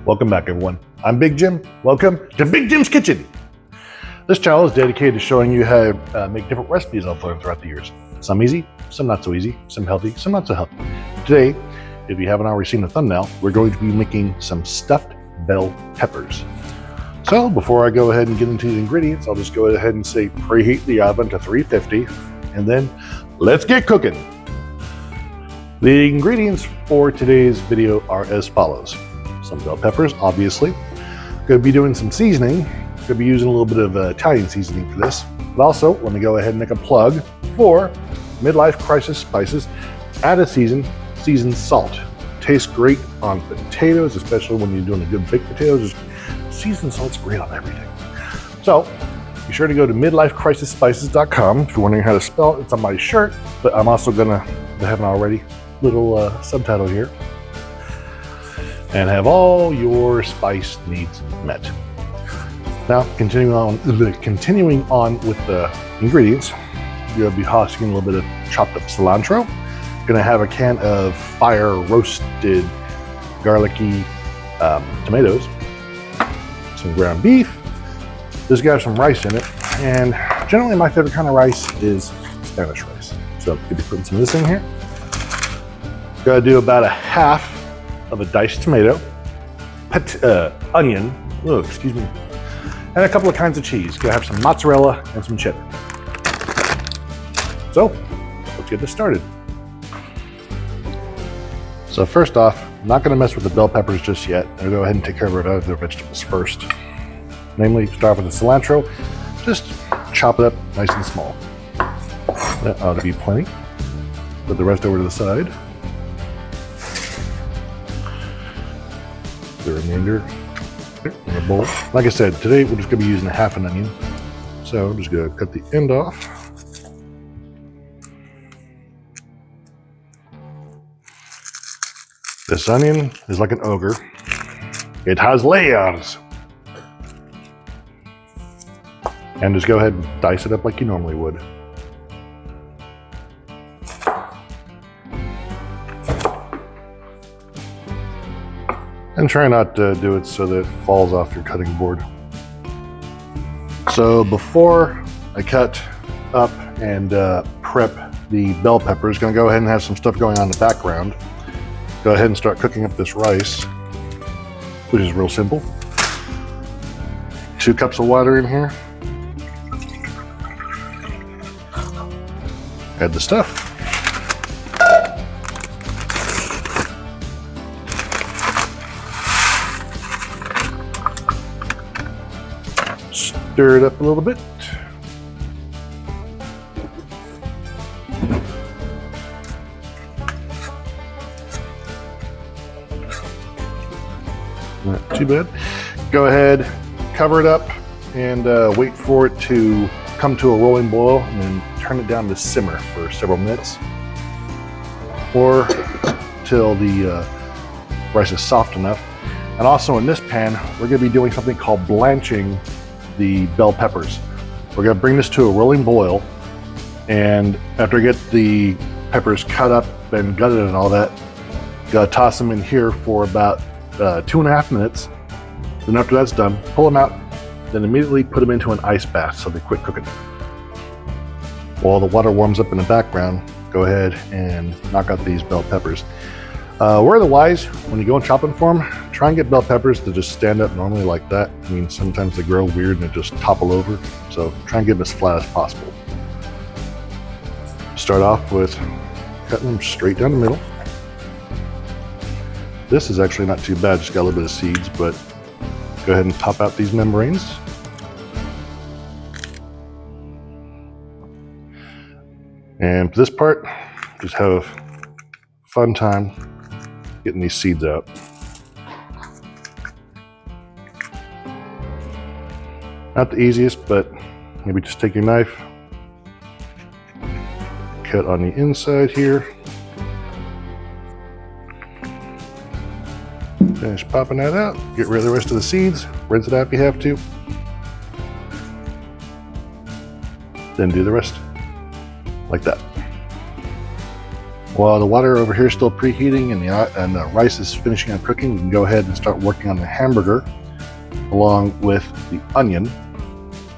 Welcome back, everyone. I'm Big Jim. Welcome to Big Jim's Kitchen. This channel is dedicated to showing you how to make different recipes I've learned throughout the years. Some easy, some not so easy, some healthy, some not so healthy. Today, if you haven't already seen the thumbnail, we're going to be making some stuffed bell peppers. So before I go ahead and get into the ingredients, I'll just go ahead and say preheat the oven to 350, and then let's get cooking. The ingredients for today's video are as follows. Some bell peppers, obviously. Going to be doing some seasoning. Going to be using a little bit of Italian seasoning for this. But also, let me go ahead and make a plug for Midlife Crisis Spices. Add a seasoned salt. Tastes great on potatoes, especially when you're doing a good baked potatoes. Seasoned salt's great on everything. So, be sure to go to midlifecrisisspices.com. If you're wondering how to spell it, it's on my shirt. But I'm also going to, if I haven't already, little subtitle here. And have all your spice needs met. Now, continuing on with the ingredients, you're gonna be tossing a little bit of chopped up cilantro. Gonna have a can of fire roasted garlicky tomatoes, some ground beef. This got some rice in it, and generally my favorite kind of rice is Spanish rice. So I'm gonna be putting some of this in here. Gotta do about a half of a diced tomato, onion, and a couple of kinds of cheese. Gonna have some mozzarella and some cheddar. So, let's get this started. So first off, I'm not gonna mess with the bell peppers just yet. I'll go ahead and take care of our other vegetables first. Namely, start with the cilantro. Just chop it up nice and small. That ought to be plenty. Put the rest over to the side. The remainder in a bowl. Like I said, today we're just going to be using a half an onion. So I'm just going to cut the end off. This onion is like an ogre. It has layers. And just go ahead and dice it up like you normally would. And try not to do it so that it falls off your cutting board. So before I cut up and prep the bell peppers, gonna go ahead and have some stuff going on in the background. Go ahead and start cooking up this rice, which is real simple. 2 cups of water in here. Add the stuff. Stir it up a little bit. Not too bad. Go ahead, cover it up, and wait for it to come to a rolling boil, and then turn it down to simmer for several minutes, or till the rice is soft enough. And also in this pan, we're going to be doing something called blanching the bell peppers. We're going to bring this to a rolling boil, and after I get the peppers cut up and gutted and all that, gotta toss them in here for about 2.5 minutes. Then after that's done, pull them out, then immediately put them into an ice bath so they quit cooking. While the water warms up in the background, go ahead and knock out these bell peppers. Word of the wise, when you go and chopping for them, try and get bell peppers to just stand up normally like that. I mean, sometimes they grow weird and they just topple over. So try and get them as flat as possible. Start off with cutting them straight down the middle. This is actually not too bad, just got a little bit of seeds, but go ahead and pop out these membranes. And for this part, just have a fun time getting these seeds out. Not the easiest, but maybe just take your knife, cut on the inside here, finish popping that out, get rid of the rest of the seeds, rinse it out if you have to, then do the rest like that. While the water over here is still preheating and the rice is finishing on cooking, we can go ahead and start working on the hamburger along with the onion.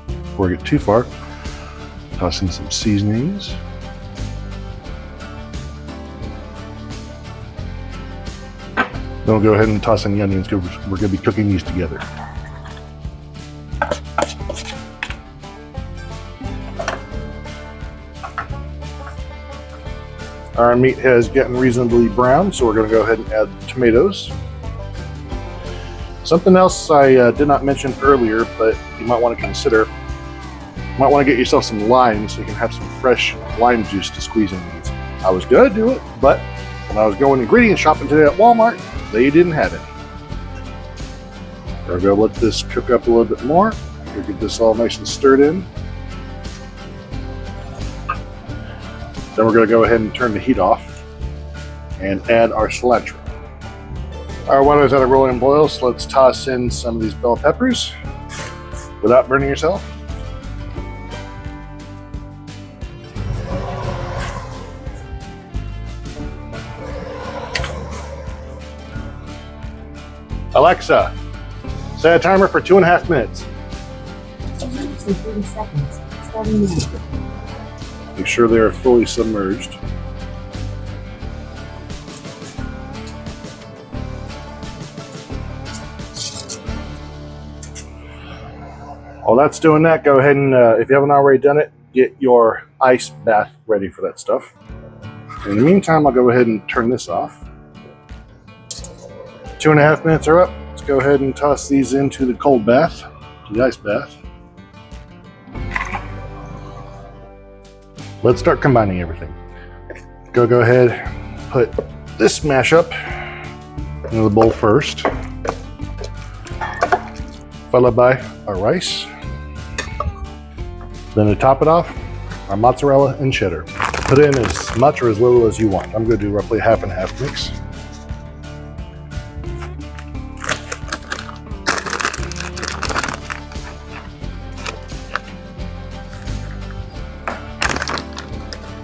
Before we get too far, toss in some seasonings. Then we'll go ahead and toss in the onions because we're going to be cooking these together. Our meat has gotten reasonably brown, so we're going to go ahead and add tomatoes. Something else I did not mention earlier, but you might want to consider, you might want to get yourself some lime so you can have some fresh lime juice to squeeze in these. I was going to do it, but when I was going ingredient shopping today at Walmart, they didn't have it. We're going to let this cook up a little bit more. We'll get this all nice and stirred in. Then we're going to go ahead and turn the heat off and add our cilantro. Our water is at a rolling boil, so let's toss in some of these bell peppers without burning yourself. Alexa, set a timer for 2.5 minutes. 2 minutes and 30 seconds. Starting now. Make sure they are fully submerged. While that's doing that, go ahead and, if you haven't already done it, get your ice bath ready for that stuff. In the meantime, I'll go ahead and turn this off. 2.5 minutes are up. Let's go ahead and toss these into the cold bath, to the ice bath. Let's start combining everything. Go ahead, put this mash up into the bowl first, followed by our rice. Then to top it off, our mozzarella and cheddar. Put in as much or as little as you want. I'm going to do roughly half and half mix.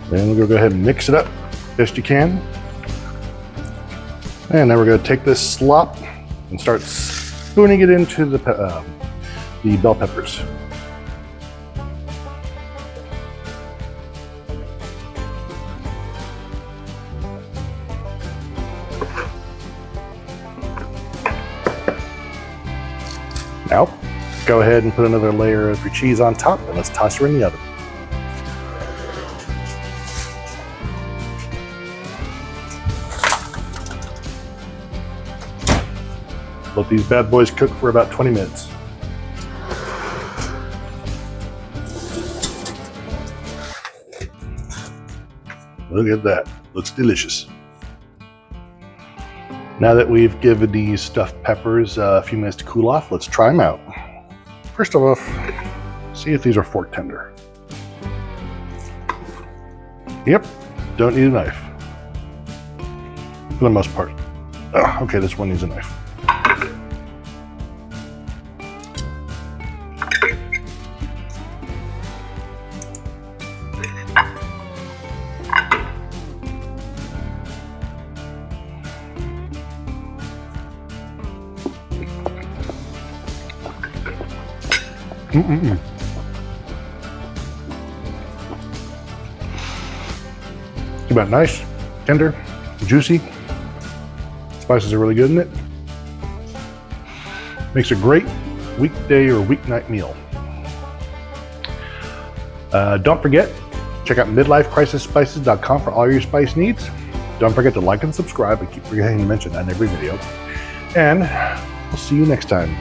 Then we'll go ahead and mix it up best you can. And then we're going to take this slop and start spooning it into the bell peppers. Now, go ahead and put another layer of your cheese on top, and let's toss her in the oven. Let these bad boys cook for about 20 minutes. Look at that, looks delicious. Now that we've given these stuffed peppers a few minutes to cool off, let's try them out. First off, see if these are fork tender. Yep, don't need a knife. For the most part. Oh, okay, this one needs a knife. It's about nice, tender, juicy. Spices are really good in it. Makes a great weekday or weeknight meal. Don't forget, check out midlifecrisisspices.com for all your spice needs. Don't forget to like and subscribe. I keep forgetting to mention that in every video. And we'll see you next time.